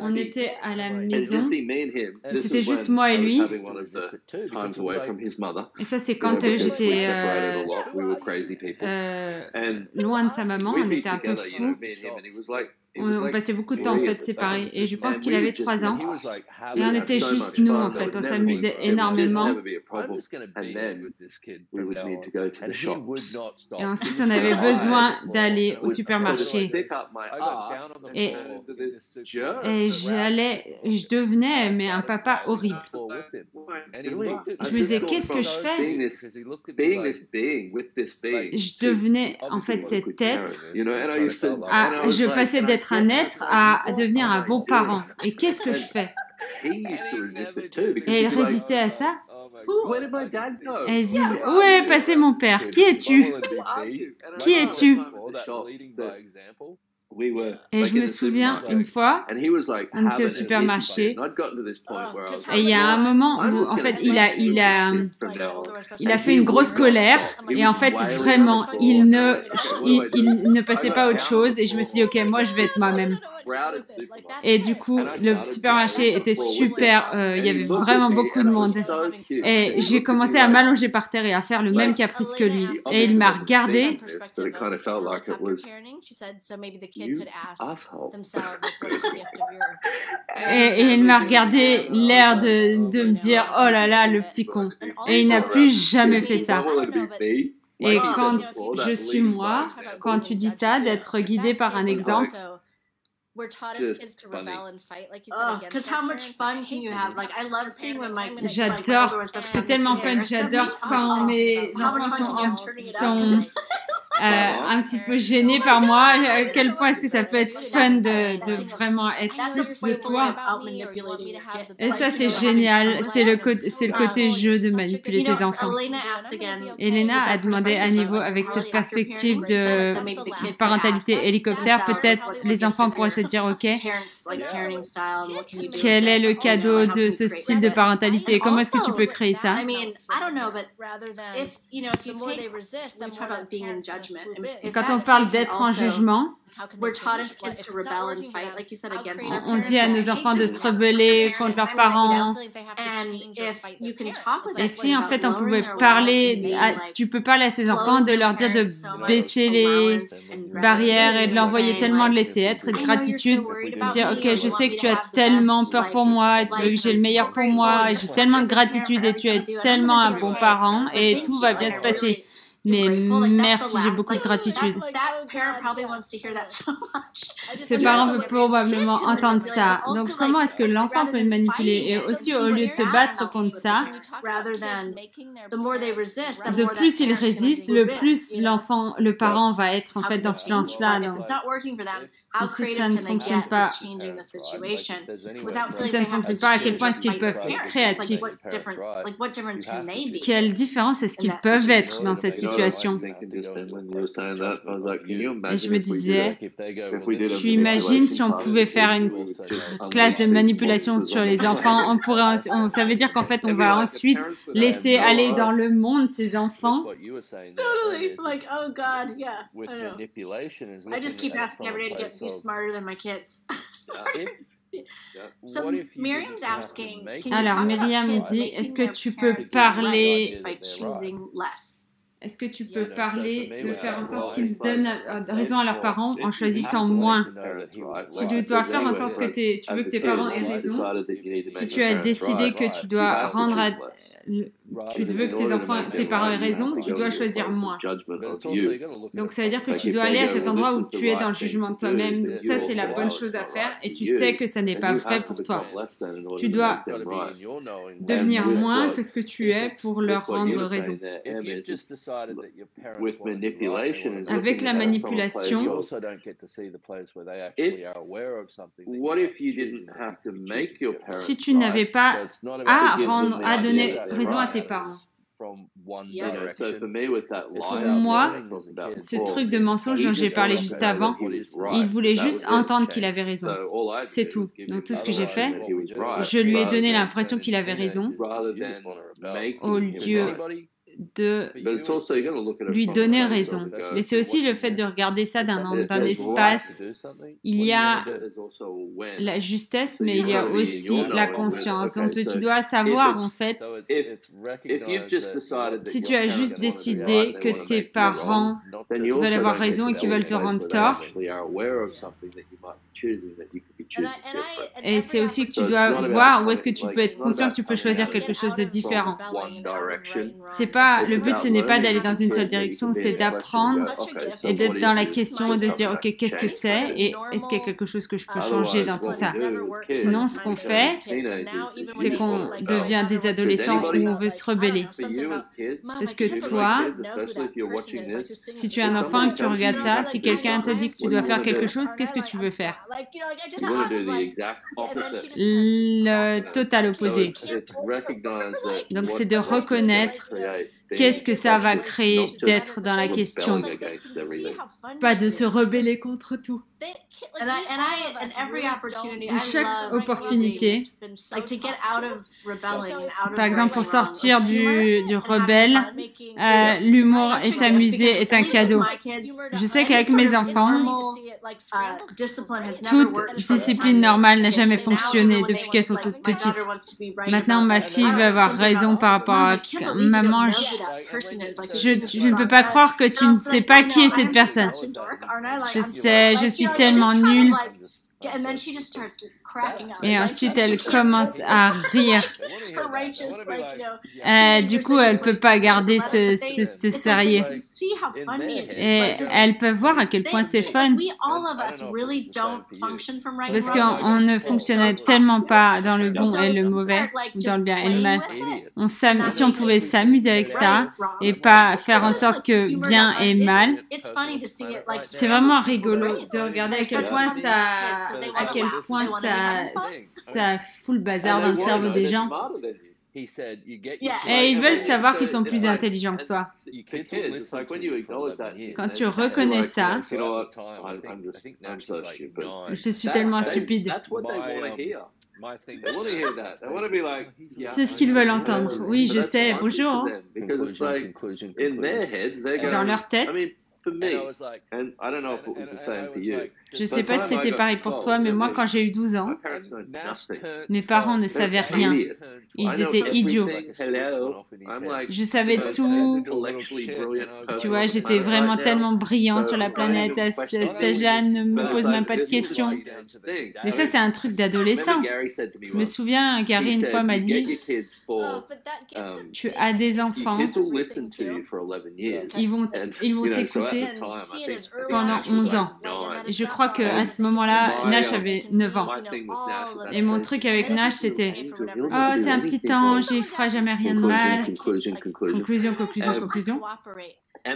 on était à la maison, c'était juste moi et lui. Et ça, c'est quand j'étais loin de sa maman, on était un peu fous. On passait beaucoup de temps en fait séparés et je pense qu'il avait 3 ans et on était juste nous en fait, on s'amusait énormément et ensuite on avait besoin d'aller au supermarché et je devenais mais un papa horrible. Je me disais qu'est-ce que je fais? Je devenais en fait cette tête, je passais d'être un être à devenir un bon parent. Et qu'est-ce que je fais? Et il résistait à ça. Et ils se disent, où est passé mon père? Qui es-tu? Qui es-tu? Et je me souviens une fois, on était au supermarché et il y a un moment où en fait il a fait une grosse colère et en fait vraiment il ne passait pas à autre chose et je me suis dit ok moi je vais être moi-même. Et du coup, le supermarché était super, il y avait vraiment beaucoup de monde. Et j'ai commencé à m'allonger par terre et à faire le même caprice que lui. Et il m'a regardé. Et il m'a regardé, l'air de me dire, oh là là, le petit con. Et il n'a plus jamais fait ça. Et quand je suis moi, quand tu dis ça, d'être guidé par un exemple, j'adore, c'est tellement fun, j'adore quand mes enfants sont un petit peu gênés par moi, à quel point est-ce que ça peut être fun de vraiment être plus de toi. Et ça, c'est génial, c'est le côté jeu de manipuler tes enfants. Elena a demandé à nouveau, avec cette perspective de parentalité hélicoptère, peut-être les enfants pourraient se dire, OK, quel est le cadeau de ce style de parentalité? Comment est-ce que tu peux créer ça? Et quand on parle d'être en jugement, on dit à nos enfants de se rebeller contre leurs parents. Et puis, en fait, on pouvait parler, si tu peux parler à ces enfants, de leur dire de baisser les barrières et de l'envoyer tellement de laisser être, et de gratitude, de dire, OK, je sais que tu as tellement peur pour moi, et tu veux que j'ai le meilleur pour moi, et j'ai tellement de gratitude, et tu es tellement un bon parent, et tout va bien se passer. Mais merci, j'ai beaucoup de gratitude. Ce parent veut probablement entendre ça. Donc, comment est-ce que l'enfant peut le manipuler? Et aussi, au lieu de se battre contre ça, de plus il résiste, le plus le parent va être en fait dans ce sens-là. Donc, si ça ne fonctionne pas, à quel point est-ce qu'ils peuvent être créatifs? Quelle différence est-ce qu'ils peuvent être dans cette situation? Et je me disais, tu imagines si on pouvait faire une classe de manipulation sur les enfants, ça veut dire qu'en fait, on va ensuite laisser aller dans le monde ces enfants. Totally, like, oh God, yeah, I know. I just keep asking every day to get be smarter than my kids. So Miriam's asking. Alors Myriam dit, est-ce que tu peux parler? Est-ce que tu peux parler de faire en sorte qu'ils donnent raison à leurs parents en choisissant moins? Si tu dois faire en sorte que tu veux que tes parents aient raison, si tu as décidé que tu dois tu veux que tes parents aient raison, tu dois choisir moins. Donc ça veut dire que tu dois aller à cet endroit où tu es dans le jugement de toi-même. Donc ça, c'est la bonne chose à faire et tu sais que ça n'est pas vrai pour toi. Tu dois devenir moins que ce que tu es pour leur rendre raison. Avec la manipulation, si tu n'avais pas à donner raison à tes parents. Pour moi, ce truc de mensonge dont j'ai parlé juste avant, il voulait juste entendre qu'il avait raison. C'est tout. Donc tout ce que j'ai fait, je lui ai donné l'impression qu'il avait raison au lieu de lui donner raison. Et c'est aussi le fait de regarder ça d'un espace. Il y a la justesse, mais il y a aussi la conscience. Donc tu dois savoir en fait, si tu as juste décidé que tes parents veulent avoir raison et qu'ils veulent te rendre tort, et c'est aussi que tu dois voir où est-ce que tu peux être conscient que tu peux choisir quelque chose de différent. C'est pas, le but, ce n'est pas d'aller dans une seule direction, c'est d'apprendre et d'être dans la question et de se dire, OK, qu'est-ce que c'est et est-ce qu'il y a quelque chose que je peux changer dans tout ça? Sinon, ce qu'on fait, c'est qu'on devient des adolescents où on veut se rebeller. Parce que toi, si tu es un enfant et que tu regardes ça, si quelqu'un te dit que tu dois faire quelque chose, qu'est-ce que tu veux faire? Le total opposé. Donc, c'est de reconnaître qu'est-ce que ça va créer d'être dans la question. Pas de se rebeller contre tout. À chaque opportunité, par exemple pour sortir du rebelle, l'humour et s'amuser est un cadeau. Je sais qu'avec mes enfants, toute discipline normale n'a jamais fonctionné depuis qu'elles sont toutes petites. Maintenant, ma fille veut avoir raison par rapport à maman. Je ne peux pas croire que tu ne sais pas qui est cette personne. Je sais, je suis tellement nulle. Et ensuite, elle commence à rire. Du coup, elle peut pas garder ce sérieux. Et elle peut voir à quel point c'est fun. Parce qu'on ne fonctionnait tellement pas dans le bon et le mauvais, ou dans le bien et le mal. Si on pouvait s'amuser avec ça et pas faire en sorte que bien et mal, c'est vraiment rigolo de regarder à quel point ça fout le bazar dans le cerveau des gens. Et ils veulent savoir qu'ils sont plus intelligents que toi. Quand tu reconnais ça, je suis tellement stupide. C'est ce qu'ils veulent entendre. Oui, je sais. Bonjour. Dans leur tête. Je ne sais pas si c'était pareil pour toi, mais moi, quand j'ai eu 12 ans, mes parents ne savaient rien. Ils étaient idiots. Je savais tout. Tu vois, j'étais vraiment tellement brillant sur la planète. À cet âge-là, ne me pose même pas de questions. Mais ça, c'est un truc d'adolescent. Je me souviens, Gary, une fois, m'a dit, tu as des enfants, ils vont t'écouter pendant 11 ans. Et je crois qu'à ce moment-là, Nash avait 9 ans. Et mon truc avec Nash, c'était « Oh, c'est un petit ange, il ne fera jamais rien de mal. » Conclusion, conclusion, conclusion. Et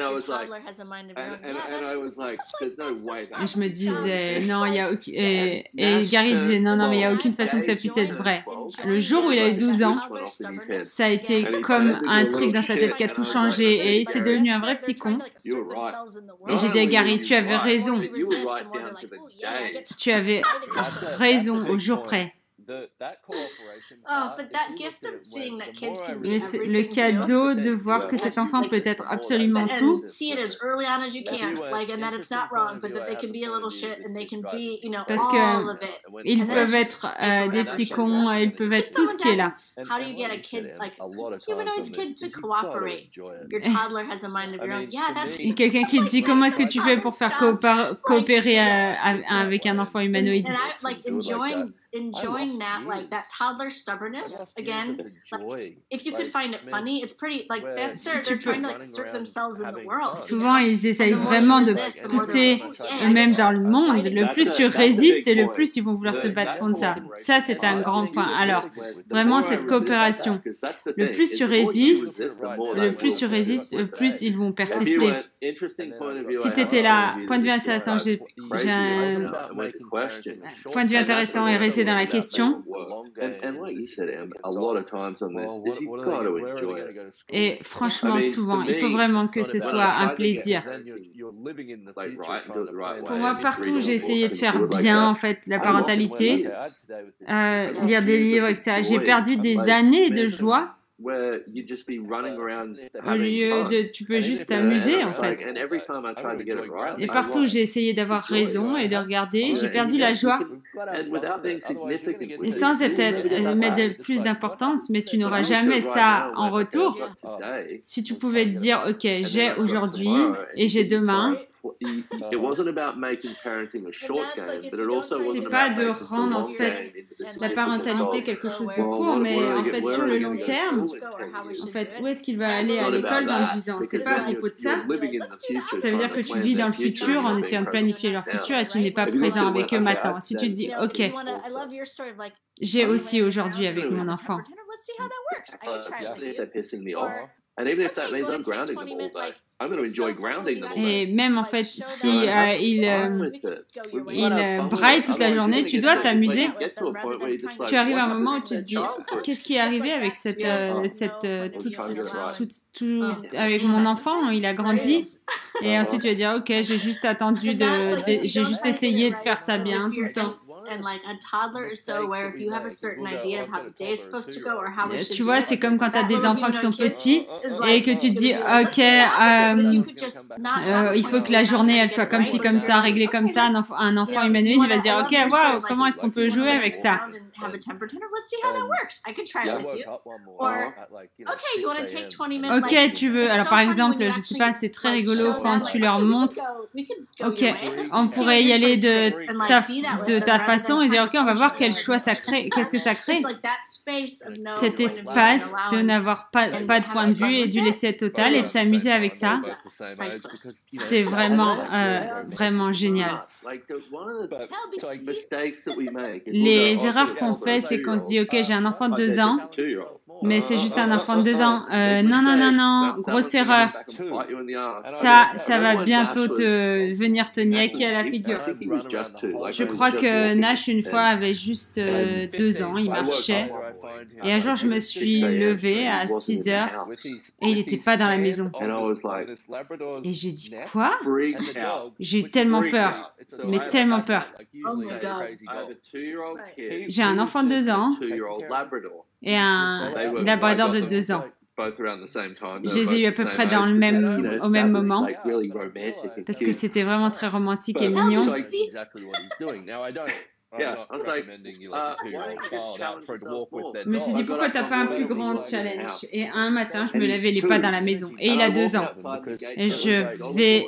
je me disais, non, il y a aucune... Et Gary disait, non, mais il n'y a aucune façon que ça puisse être vrai. Le jour où il a eu 12 ans, ça a été comme un truc dans sa tête qui a tout changé et c'est devenu un vrai petit con. Et j'ai dit à Gary, tu avais raison. Tu avais raison au jour près. Mais le cadeau de voir que cet enfant peut être absolument tout, parce qu'ils peuvent être des petits cons, ils peuvent être tout ce qui est là. Et quelqu'un qui dit comment est-ce que tu fais pour faire coopérer avec un enfant humanoïde? Enjoying that, like that toddler stubbornness again. Like, if you could find it funny, it's pretty like they're trying to like assert themselves in the world. Souvent, ils essayent vraiment de pousser eux-mêmes dans le monde. Le plus tu résistes, et le plus ils vont vouloir se battre contre ça. Ça, c'est un grand point. Alors, vraiment cette coopération. Le plus tu résistes, le plus ils vont persister. Si tu étais là, point de vue intéressant, j'ai un point de vue intéressant et rester dans la question. Et franchement, souvent, il faut vraiment que ce soit un plaisir. Pour moi, partout, j'ai essayé de faire bien, en fait, la parentalité, lire des livres, etc. J'ai perdu des années de joie. Au lieu de, tu peux juste t'amuser en fait. Et partout j'ai essayé d'avoir raison et de regarder, j'ai perdu la joie. Et sans mettre plus d'importance, mais tu n'auras jamais ça en retour. Si tu pouvais te dire, ok, j'ai aujourd'hui et j'ai demain. C'est pas de rendre en fait la parentalité quelque chose de court, mais en fait sur le long terme, en fait où est-ce qu'il va aller à l'école dans 10 ans? C'est pas à propos de ça. Ça veut dire que tu vis dans le futur en essayant de planifier leur futur et tu n'es pas présent avec eux maintenant. Si tu te dis, ok, j'ai aussi aujourd'hui avec mon enfant. Et même en fait, si il braille toute la journée, tu dois t'amuser. Tu arrives à un moment où tu te dis, qu'est-ce qui est arrivé avec avec mon enfant? Il a grandi. Et ensuite tu vas dire, ok, j'ai juste attendu j'ai juste essayé de faire ça bien tout le temps. Tu vois, c'est comme quand tu as des enfants qui sont petits et que tu te dis, ok, il faut que la journée elle soit comme ci, comme ça, réglée comme ça. Un enfant humanoïde, il va se dire, ok, wow, comment est-ce qu'on peut jouer avec ça? have a temper tantrum. Let's see how that works. I could try it with you. Or, okay, you want to take 20 minutes. Ok, tu veux. Alors, par exemple, je sais pas, c'est très rigolo quand tu leur montres. Ok, on pourrait y aller de ta façon et dire, ok, on va voir quel choix ça crée. Qu'est-ce que ça crée? Cet espace de n'avoir pas de point de vue et du laisser total et de s'amuser avec ça. C'est vraiment, vraiment génial. Les erreurs qu'on fait, c'est qu'on se dit, ok, j'ai un enfant de 2 ans, mais c'est juste un enfant de 2 ans. Non, grosse erreur. Ça va bientôt venir te niaquer à la figure. Je crois que Nash, une fois, avait juste 2 ans, il marchait. Et un jour, je me suis levée à 6 heures et il n'était pas dans la maison. Et j'ai dit, quoi? J'ai eu tellement peur, mais tellement peur. J'ai un enfant de 2 ans et un labrador de 2 ans. Je les ai eu à peu près au même moment parce que c'était vraiment très romantique et mignon. Je me suis dit, pourquoi t'as pas un plus grand challenge? Et un matin, je me lève, il n'est pas dans la maison. Et il a 2 ans. Et je vais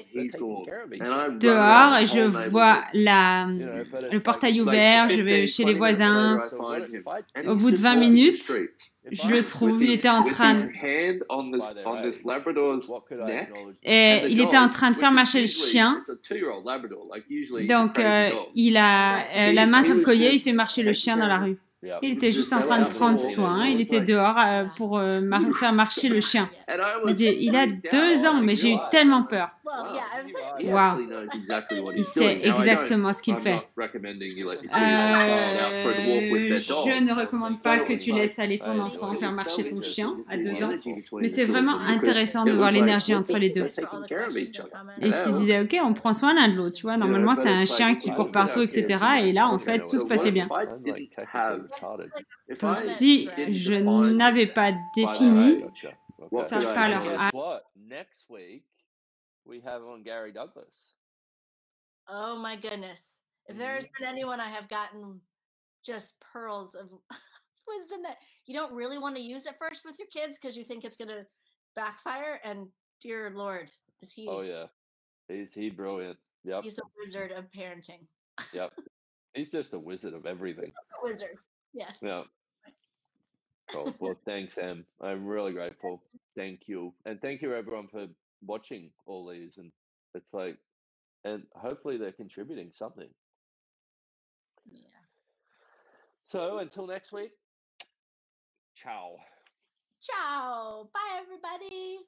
dehors et je vois le portail ouvert, je vais chez les voisins. Au bout de 20 minutes, je le trouve, il était en train de faire marcher le chien. Donc, il a la main sur le collier, il fait marcher le chien dans la rue. Il était juste en train de prendre soin. Il était dehors pour faire marcher le chien. Il a 2 ans, mais j'ai eu tellement peur. Wow. Il sait exactement ce qu'il fait. Je ne recommande pas que tu laisses aller ton enfant faire marcher ton chien à 2 ans, mais c'est vraiment intéressant de voir l'énergie entre les deux. Et s'il disait, ok, on prend soin l'un de l'autre, tu vois, normalement c'est un chien qui court partout, etc. Et là, en fait, tout se passait bien. Donc, si je n'avais pas défini, ça va pas leur we have on Gary Douglas. Oh my goodness. If there's been anyone I have gotten just pearls of wisdom that you don't really want to use at first with your kids because you think it's going to backfire, and dear Lord, is he... Oh yeah. He's brilliant. Yep. He's a wizard of parenting. Yep. He's just a wizard of everything. A wizard. Yes. Yeah. Cool. Well, thanks, Em. I'm really grateful. Thank you. And thank you everyone for watching all these, and it's like, and hopefully they're contributing something. Yeah. So until next week, ciao. Ciao. Bye everybody.